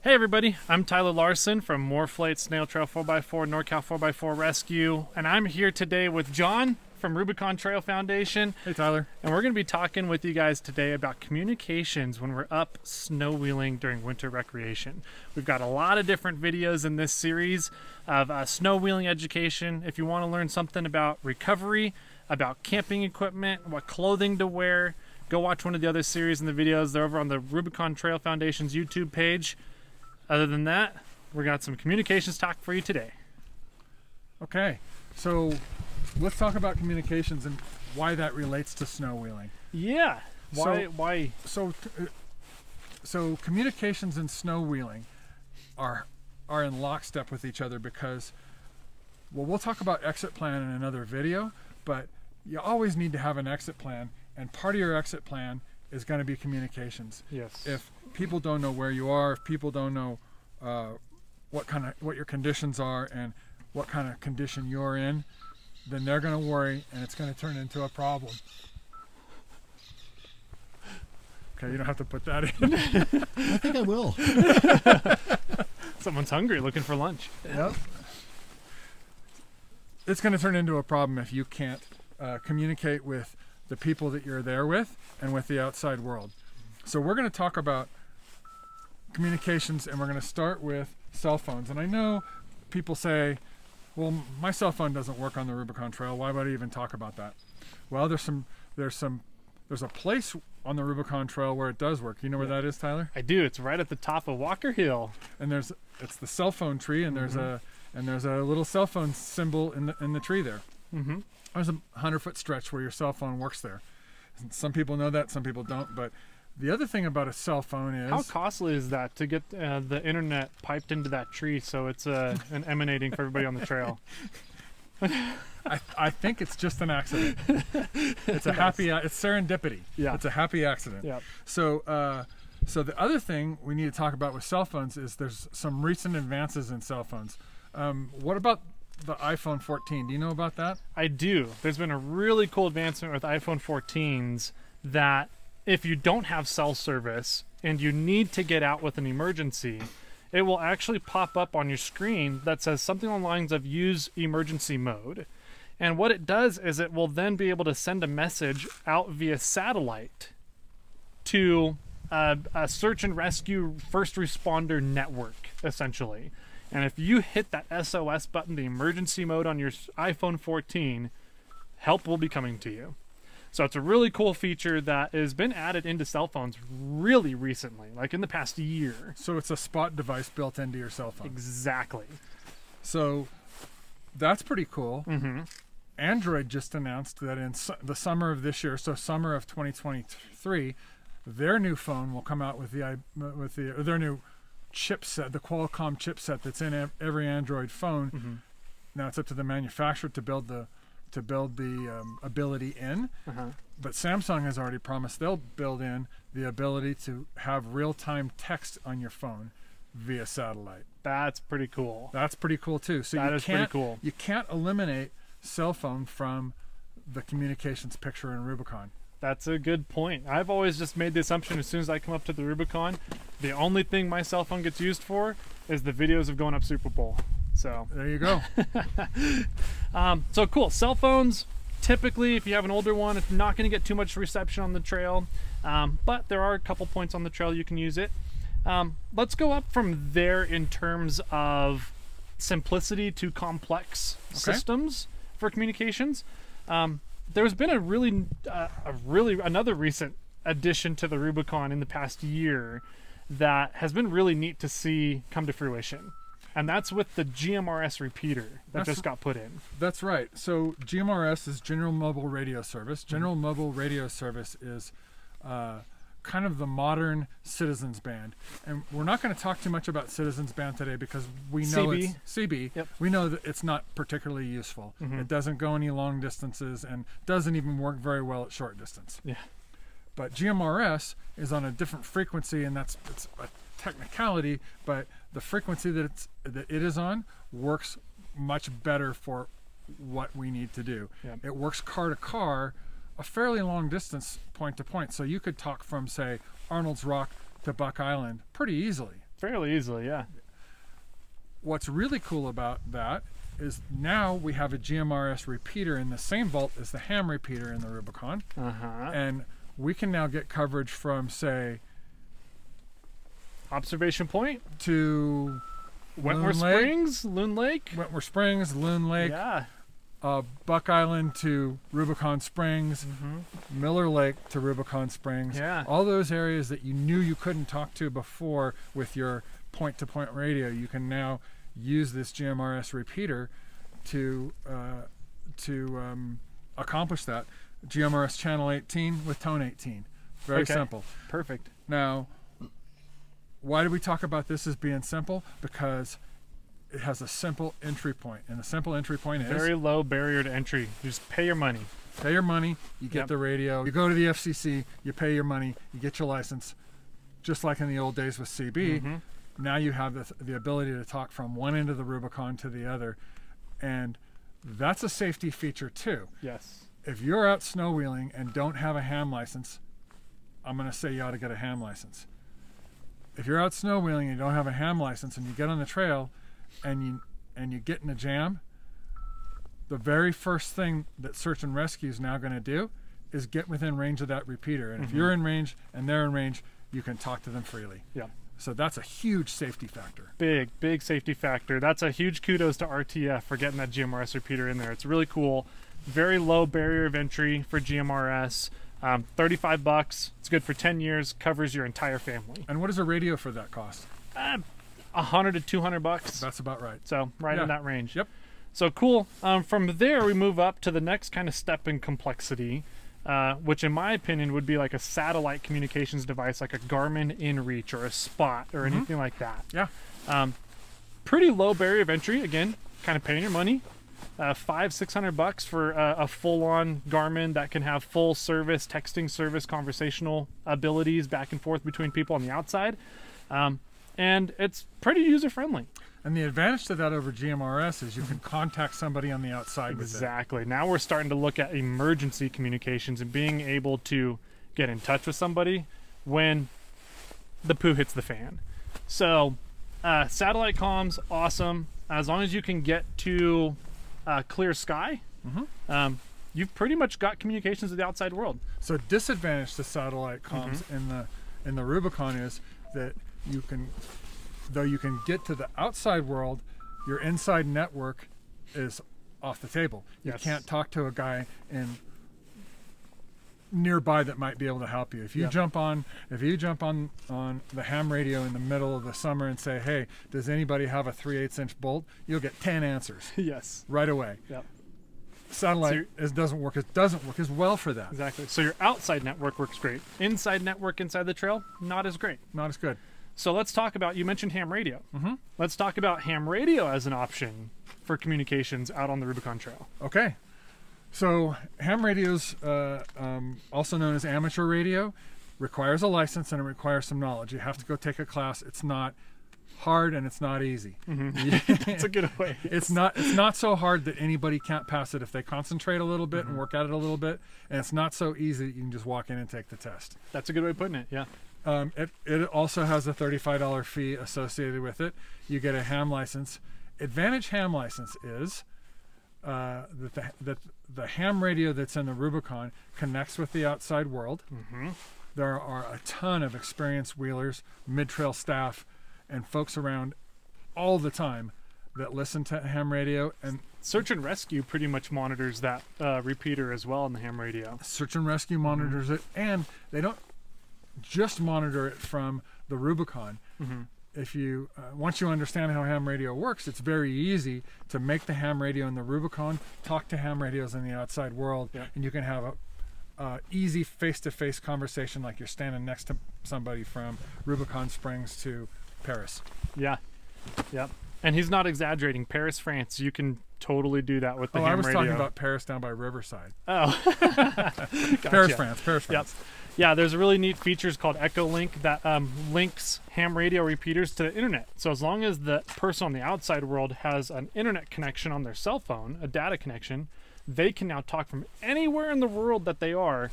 Hey everybody, I'm Tyler Laursen from MORRFlate, Snail Trail 4x4, NorCal 4x4 Rescue, and I'm here today with John from Rubicon Trail Foundation. Hey Tyler. And we're going to be talking with you guys today about communications when we're up snow wheeling during winter recreation. We've got a lot of different videos in this series of snow wheeling education. If you want to learn something about recovery, about camping equipment, what clothing to wear, go watch one of the other series in the videos. They're over on the Rubicon Trail Foundation's YouTube page. Other than that, we got some communications talk for you today. Okay, so let's talk about communications and why that relates to snow wheeling. Yeah, why? So communications and snow wheeling are in lockstep with each other because, well, we'll talk about exit plan in another video, but you always need to have an exit plan, and part of your exit plan is going to be communications. Yes. If people don't know where you are, if people don't know what your conditions are and what kind of condition you're in, then they're going to worry and it's going to turn into a problem. Okay, you don't have to put that in. I think I will. Someone's hungry, looking for lunch. Yep. It's going to turn into a problem if you can't communicate with the people that you're there with and with the outside world. So we're going to talk about communications, and we're going to start with cell phones. And I know people say, well, my cell phone doesn't work on the Rubicon Trail. Why would I even talk about that? Well, there's a place on the Rubicon Trail where it does work. You know where that is, Tyler? I do. It's right at the top of Walker Hill. And it's the Cellphone Tree, and there's a little cell phone symbol in the tree there. Mm-hmm. There's a 100-foot stretch where your cell phone works there. Some people know that, some people don't. But the other thing about a cell phone is... How costly is that to get the internet piped into that tree so it's an emanating for everybody on the trail? I think it's just an accident. It's a happy... It's serendipity. Yeah. It's a happy accident. Yep. So the other thing we need to talk about with cell phones is there's some recent advances in cell phones. What about the iPhone 14? Do you know about that? I do. There's been a really cool advancement with iPhone 14s that if you don't have cell service and you need to get out with an emergency, it will actually pop up on your screen that says something along the lines of use emergency mode. And what it does is it will then be able to send a message out via satellite to a search and rescue first responder network, essentially. And if you hit that SOS button, the emergency mode on your iPhone 14, help will be coming to you. So it's a really cool feature that has been added into cell phones really recently, like in the past year. So it's a spot device built into your cell phone. Exactly. So that's pretty cool. Mm-hmm. Android just announced that in the summer of this year, so summer of 2023, their new phone will come out with their new chipset, the Qualcomm chipset that's in every Android phone. Mm-hmm. Now it's up to the manufacturer to build the ability in, but Samsung has already promised they'll build in the ability to have real-time text on your phone via satellite. That's pretty cool. That's pretty cool too. So that is pretty cool. You can't eliminate cell phone from the communications picture in Rubicon. That's a good point. I've always just made the assumption as soon as I come up to the Rubicon, the only thing my cell phone gets used for is the videos of going up Super Bowl. So there you go. So cool. Cell phones, typically, if you have an older one, it's not going to get too much reception on the trail. But there are a couple points on the trail you can use it. Let's go up from there in terms of simplicity to complex systems for communications. There's been another recent addition to the Rubicon in the past year that has been really neat to see come to fruition. And that's with the GMRS Repeater that just got put in. That's right. So GMRS is General Mobile Radio Service. General Mobile Radio Service is kind of the modern Citizens Band. And we're not going to talk too much about Citizens Band today because we know it's CB. Yep. We know that it's not particularly useful. Mm-hmm. It doesn't go any long distances and doesn't even work very well at short distance. Yeah. But GMRS is on a different frequency, and it's a technicality, but the frequency that it is on works much better for what we need to do. Yep. It works car to car, a fairly long distance point to point. So you could talk from, say, Arnold's Rock to Buck Island pretty easily. Fairly easily, yeah. What's really cool about that is now we have a GMRS repeater in the same vault as the ham repeater in the Rubicon. And we can now get coverage from, say, Observation Point to Wentworth Springs, Loon Lake. Wentworth Springs, Loon Lake. Yeah. Buck Island to Rubicon Springs, Miller Lake to Rubicon Springs. Yeah. All those areas that you knew you couldn't talk to before with your point-to-point radio, you can now use this GMRS repeater to accomplish that. GMRS channel 18 with tone 18. Very simple. Perfect. Now, why do we talk about this as being simple? Because it has a simple entry point, and the simple entry point is very low barrier to entry. You just pay your money. Pay your money, you get the radio. You go to the FCC, you pay your money, you get your license. Just like in the old days with CB, now you have the ability to talk from one end of the Rubicon to the other, and that's a safety feature too. Yes. If you're out snowwheeling and don't have a ham license, I'm going to say you ought to get a ham license. If you're out snowwheeling and you don't have a ham license and you get on the trail and you get in a jam, the very first thing that search and rescue is now going to do is get within range of that repeater. And if you're in range and they're in range, you can talk to them freely. Yeah. So that's a huge safety factor. Big safety factor. That's a huge kudos to RTF for getting that GMRS repeater in there. It's really cool. Very low barrier of entry for GMRS. $35. It's good for 10 years. Covers your entire family. And what does a radio for that cost? $100 to $200. That's about right. So right in that range. Yep. So cool. From there, we move up to the next kind of step in complexity, which in my opinion would be like a satellite communications device, like a Garmin InReach or a Spot or anything like that. Yeah. Pretty low barrier of entry. Again, kind of paying your money. $500-600 for a full-on Garmin that can have full service, texting service, conversational abilities back and forth between people on the outside. And it's pretty user-friendly. And the advantage to that over GMRS is you can contact somebody on the outside with it. Exactly. Now we're starting to look at emergency communications and being able to get in touch with somebody when the poo hits the fan. So satellite comms, awesome. As long as you can get to clear sky, you've pretty much got communications with the outside world. So disadvantage to satellite comms in the Rubicon is that you can, though you can get to the outside world, your inside network is off the table. You can't talk to a guy in nearby that might be able to help you. If you jump on the ham radio in the middle of the summer and say, "Hey, does anybody have a 3/8" bolt?" you'll get 10 answers. Yes. Right away. Yep. Satellite doesn't work as well for that. Exactly. So your outside network works great. Inside network inside the trail, not as great. Not as good. So let's talk about, you mentioned ham radio. Let's talk about ham radio as an option for communications out on the Rubicon Trail. Okay. So ham radios, also known as amateur radio, requires a license and it requires some knowledge. You have to go take a class. It's not hard and it's not easy. That's a good way. It's not so hard that anybody can't pass it if they concentrate a little bit and work at it a little bit, and it's not so easy that you can just walk in and take the test. That's a good way of putting it. Yeah. It also has a $35 fee associated with it. You get a ham license. Advantage ham license is that the ham radio that's in the Rubicon connects with the outside world. There are a ton of experienced wheelers, mid-trail staff, and folks around all the time that listen to ham radio. And search and rescue pretty much monitors that repeater as well in the ham radio. Search and rescue monitors it, and they don't just monitor it from the Rubicon. If you once you understand how ham radio works, it's very easy to make the ham radio in the Rubicon talk to ham radios in the outside world, and you can have a easy face-to-face conversation like you're standing next to somebody from Rubicon Springs to Paris. Yeah. Yep. And he's not exaggerating. Paris, France, you can totally do that with the ham radio. I was talking about Paris down by Riverside. Oh. Gotcha. Paris, France. Yep. Yeah, there's a really neat features called Echolink that links ham radio repeaters to the internet. So as long as the person on the outside world has an internet connection on their cell phone, a data connection, they can now talk from anywhere in the world that they are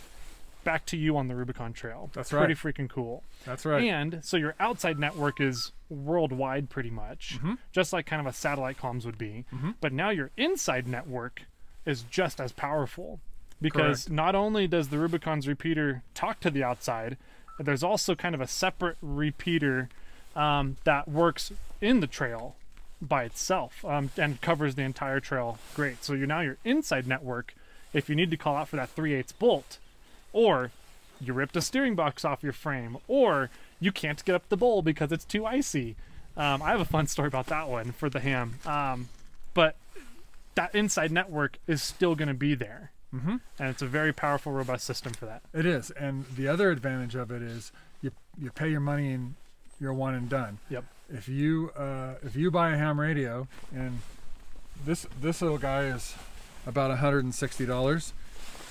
back to you on the Rubicon Trail. That's Pretty right. freaking cool. That's right. And so your outside network is worldwide pretty much, just like kind of a satellite comms would be. But now your inside network is just as powerful, because not only does the Rubicon's repeater talk to the outside, there's also kind of a separate repeater that works in the trail by itself and covers the entire trail. Great. So now your inside network, if you need to call out for that 3/8 bolt, or you ripped a steering box off your frame, or you can't get up the bowl because it's too icy. I have a fun story about that one for the ham. But that inside network is still going to be there. And it's a very powerful, robust system for that. It is. And the other advantage of it is you pay your money and you're one and done. Yep. If you buy a ham radio, and this little guy is about $160,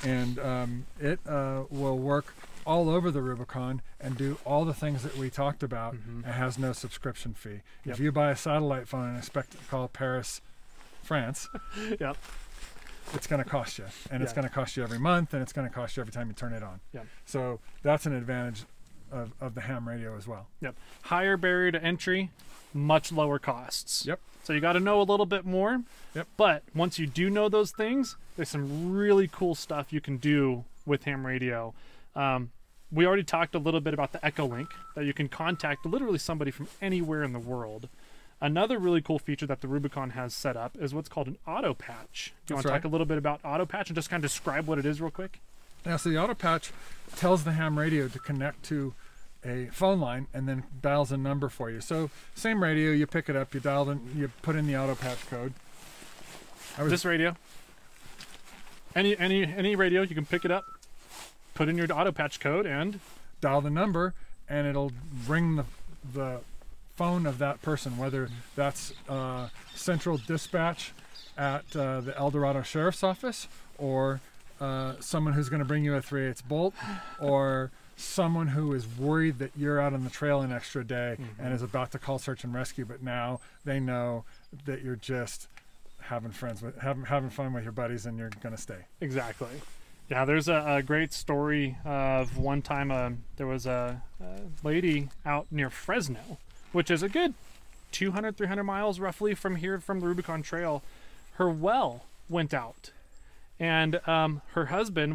and it will work all over the Rubicon and do all the things that we talked about, and has no subscription fee. If you buy a satellite phone and expect to call Paris, France, Yep. it's going to cost you, and it's going to cost you every month, and it's going to cost you every time you turn it on. Yep. So that's an advantage of the ham radio as well. Yep. Higher barrier to entry, much lower costs. Yep. So you got to know a little bit more. Yep. But once you do know those things, there's some really cool stuff you can do with ham radio. We already talked a little bit about the Echolink, that you can contact literally somebody from anywhere in the world. Another really cool feature that the Rubicon has set up is what's called an auto patch. Do you want to talk a little bit about auto patch and just kind of describe what it is real quick? Yeah, so the auto patch tells the ham radio to connect to a phone line and then dials a number for you. So same radio, you pick it up, you dial in, you put in the auto patch code. This radio, any radio, you can pick it up, put in your auto patch code, and dial the number, and it'll ring the phone of that person, whether that's central dispatch at the El Dorado Sheriff's Office, or someone who's going to bring you a 3/8 bolt, or someone who is worried that you're out on the trail an extra day and is about to call search and rescue, but now they know that you're just having fun with your buddies and you're going to stay. Exactly. Yeah, there's a great story of one time there was a lady out near Fresno, which is a good 200, 300 miles roughly from here, from the Rubicon Trail. Her well went out, and her husband,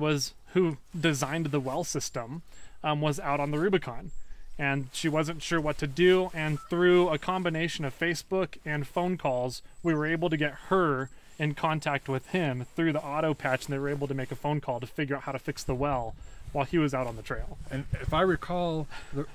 who designed the well system, was out on the Rubicon, and she wasn't sure what to do, and through a combination of Facebook and phone calls, we were able to get her in contact with him through the auto patch, and they were able to make a phone call to figure out how to fix the well while he was out on the trail. And if I recall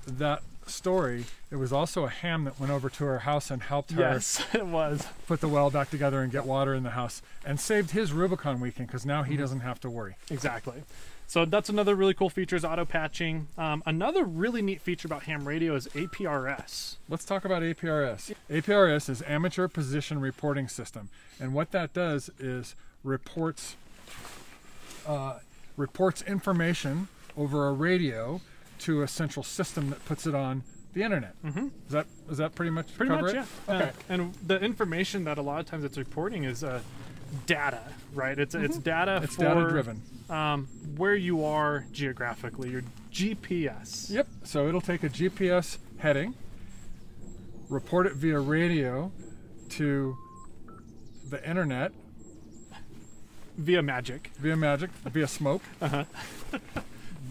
that story, it was also a ham that went over to her house and helped her. Yes, it was. Put the well back together and get water in the house, and saved his Rubicon weekend, because now he doesn't have to worry. Exactly. So that's another really cool feature, is auto patching. Another really neat feature about ham radio is APRS. Let's talk about APRS. APRS is Amateur Position Reporting System, and what that does is reports information over a radio to a central system that puts it on the internet. Is that pretty much cover it? Yeah. Okay. And the information that a lot of times it's reporting is data, right? It's data. It's for data driven. Where you are geographically, your GPS. Yep. So it'll take a GPS heading, report it via radio to the internet. Via magic. Via smoke.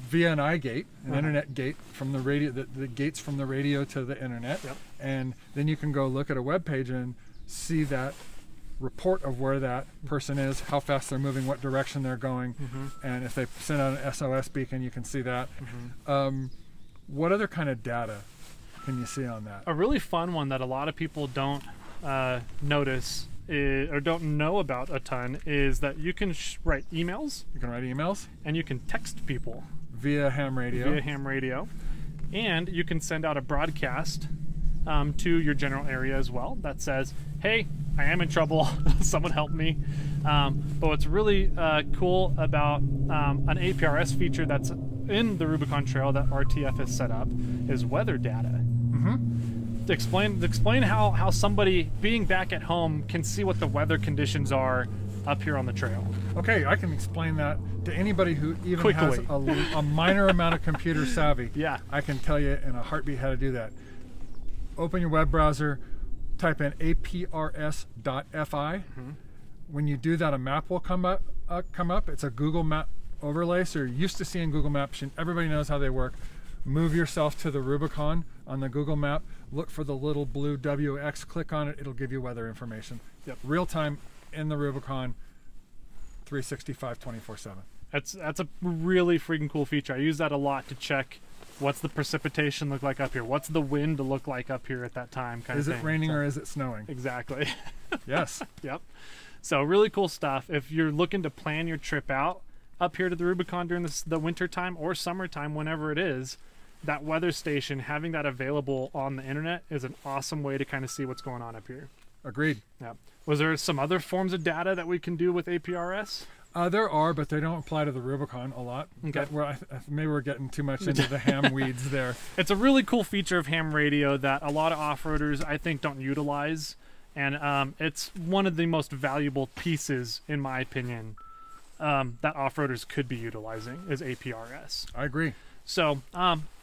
Via an iGate, an internet gate from the radio, the gates from the radio to the internet. Yep. And then you can go look at a web page and see that report of where that person is, how fast they're moving, what direction they're going, and if they send out an SOS beacon, you can see that. What other kind of data can you see on that? A really fun one that a lot of people don't notice or don't know about a ton is that you can write emails. You can write emails. And you can text people. Via ham radio. And you can send out a broadcast to your general area as well that says, hey, I am in trouble, someone help me. But what's really cool about an APRS feature that's in the Rubicon Trail that RTF has set up is weather data. Explain how somebody being back at home can see what the weather conditions are up here on the trail. Okay, I can explain that to anybody who even has Quickly. a minor amount of computer savvy. Yeah. I can tell you in a heartbeat how to do that. Open your web browser, type in APRS.fi. When you do that, a map will come up. It's a Google Map overlay, so you're used to seeing Google Maps. Everybody knows how they work. Move yourself to the Rubicon on the Google Map. Look for the little blue WX. Click on it. It'll give you weather information. Yep. Real time in the Rubicon, 365, 24/7. That's a really freaking cool feature. I use that a lot to check what's the precipitation look like up here, what's the wind look like up here at that time, kind of thing. Is it raining or is it snowing? Exactly. Yes. Yep. So really cool stuff. If you're looking to plan your trip out up here to the Rubicon during the winter time or summertime, whenever it is, that weather station, having that available on the internet is an awesome way to kind of see what's going on up here. Agreed. Yeah. Was there some other forms of data that we can do with APRS? There are, but they don't apply to the Rubicon a lot. Okay. Maybe we're getting too much into the ham weeds there. It's a really cool feature of ham radio that a lot of off-roaders, I think, don't utilize. And it's one of the most valuable pieces, in my opinion, that off-roaders could be utilizing is APRS. I agree. So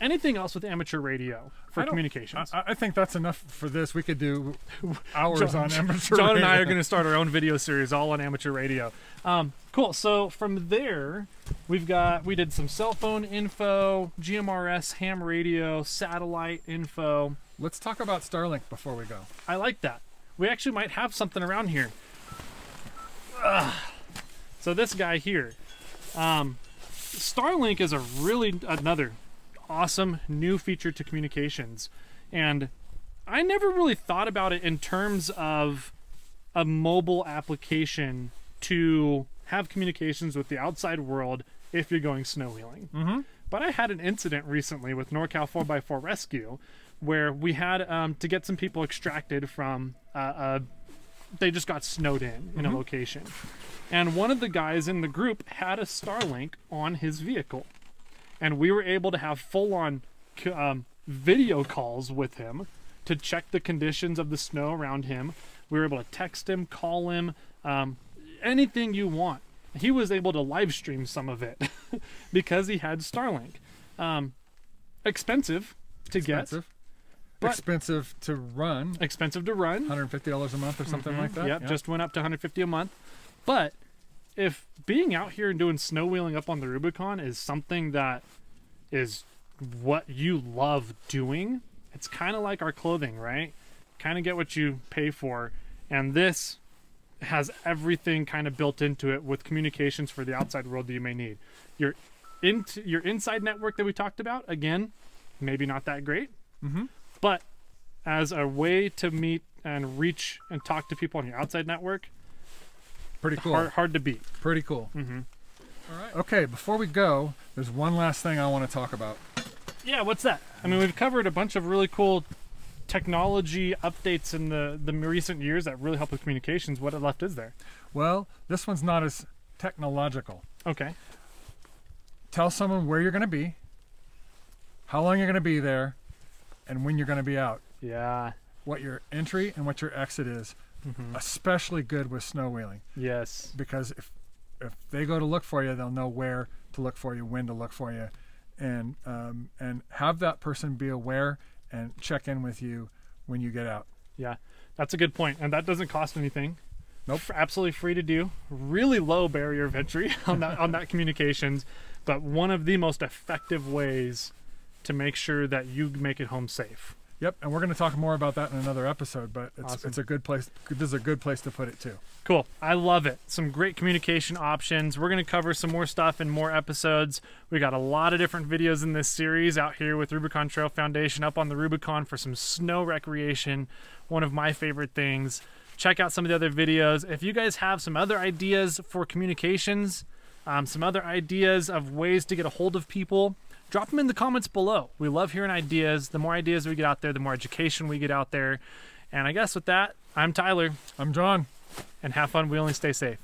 anything else with amateur radio for communications? I think that's enough for this. We could do hours on amateur John radio. and I are going to start our own video series all on amateur radio. Cool. So from there, we did some cell phone info, GMRS, ham radio, satellite info. Let's talk about Starlink before we go. I like that. We actually might have something around here. So this guy here, Starlink is another awesome new feature to communications, and I never really thought about it in terms of a mobile application to have communications with the outside world if you're going snow wheeling. But I had an incident recently with NorCal 4x4 Rescue where we had to get some people extracted from they just got snowed in a location. And one of the guys in the group had a Starlink on his vehicle. And we were able to have full-on video calls with him to check the conditions of the snow around him. We were able to text him, call him, anything you want. He was able to live stream some of it because he had Starlink. Expensive to get. But expensive to run. Expensive to run. $150 a month or something like that. Yep, just went up to $150 a month. But if being out here and doing snow wheeling up on the Rubicon is something that is what you love doing, it's kind of like our clothing, right? Kind of get what you pay for. And this has everything kind of built into it with communications for the outside world that you may need. Your inside network that we talked about, again, maybe not that great. But as a way to meet and reach and talk to people on your outside network, pretty cool. Hard to beat. Pretty cool. All right. Okay, before we go, there's one last thing I want to talk about. Yeah, what's that? I mean, we've covered a bunch of really cool technology updates in the recent years that really help with communications. What left is there? Well, this one's not as technological. Okay. Tell someone where you're going to be, how long you're going to be there, and when you're going to be out. Yeah. What your entry and what your exit is. Especially good with snow wheeling. Yes. Because if they go to look for you, they'll know where to look for you, when to look for you, and have that person be aware and check in with you when you get out. Yeah, that's a good point, and that doesn't cost anything. Nope. Absolutely free to do. Really low barrier of entry on that communications, but one of the most effective ways to make sure that you make it home safe. Yep, and we're going to talk more about that in another episode, but Awesome. It's a good place. This is a good place to put it too. Cool. I love it. Some great communication options. We're going to cover some more stuff in more episodes. We got a lot of different videos in this series out here with Rubicon Trail Foundation up on the Rubicon for some snow recreation. One of my favorite things. Check out some of the other videos. If you guys have some other ideas for communications, some other ideas of ways to get a hold of people, drop them in the comments below. We love hearing ideas. The more ideas we get out there, the more education we get out there. And I guess with that, I'm Tyler. I'm John. And have fun wheeling, stay safe.